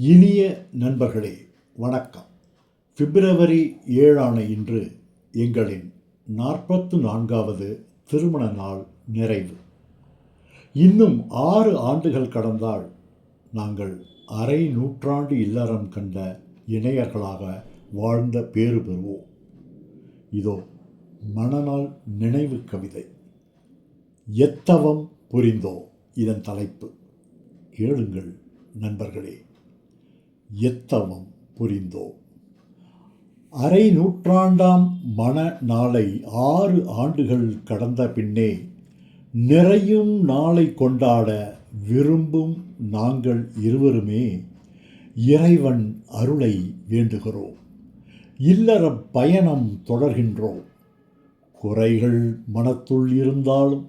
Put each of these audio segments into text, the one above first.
இனிய நண்பர்களே, வணக்கம். பிப்ரவரி 7 இன்று எங்களின் 44வது திருமண நாள் நிறைவு. இன்னும் 6 ஆண்டுகள் கடந்தால் நாங்கள் அரை நூற்றாண்டு இல்லறம் கண்ட இணையர்களாக வாழ்ந்த பேறு பெறுவோம். இதோ மணநாள் நினைவு கவிதை. எத்தவம் புரிந்தோ இதன் தலைப்பு. கேளுங்கள் நண்பர்களே. எத்தவம் புரிந்தோ. அரை நூற்றாண்டாம் மண நாளை 6 ஆண்டுகள் கடந்த பின்னே நிறையும் நாளை கொண்டாட விரும்பும் நாங்கள் இருவருமே இறைவன் அருளை வேண்டுகிறோம். இல்லற பயணம் தொடர்கின்றோம். குறைகள் மனத்துள் இருந்தாலும்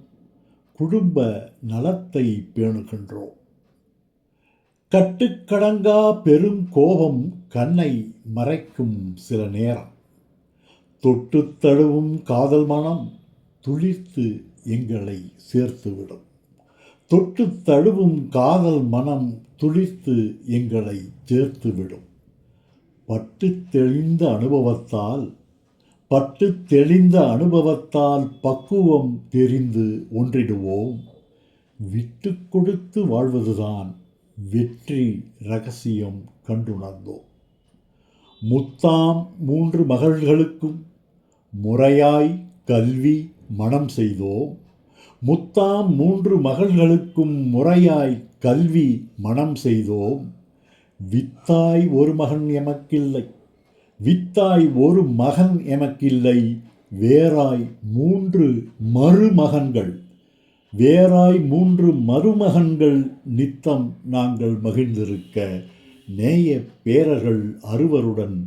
குடும்ப நலத்தை பேணுகின்றோம். கட்டுக்கடங்கா பெரும் கோபம் கண்ணை மறைக்கும் சில நேரம். தொட்டு தழுவும் காதல் மனம் துளிர்த்து எங்களை சேர்த்துவிடும். தொட்டு தழுவும் காதல் மனம் துளிர்த்து எங்களை சேர்த்துவிடும். பட்டு தெளிந்த அனுபவத்தால் பக்குவம் தெரிந்து ஒன்றிடுவோம். விட்டு கொடுத்து வாழ்வதுதான் வெற்றி ரகசியம் கண்டுணர்ந்தோம். முத்தாம் 3 மகள்களுக்கும் முறையாய் கல்வி மணம் செய்தோம். முத்தாம் 3 மகள்களுக்கும் முறையாய் கல்வி மணம் செய்தோம். வித்தாய் ஒரு மகன் எமக்கில்லை, வித்தாய் ஒரு மகன் எமக்கில்லை, வேறாய் 3 மருமகன்கள், வேறாய் 3 மருமகன்கள் நித்தம் நாங்கள் மகிழ்ந்திருக்க நேய பேரர்கள் அறுவருடன்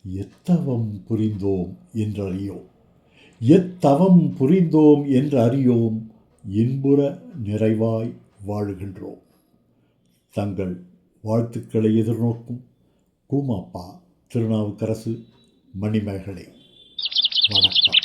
எத்தவம் புரிந்தோம் என்றறியோம். எத்தவம் புரிந்தோம் என்று அறியோம். இன்புற நிறைவாய் வாழுகின்றோம். தங்கள் வாழ்த்துக்களை எதிர்நோக்கும் கூமாப்பா திருநாவுக்கரசு மணிமேகலை. வணக்கம்.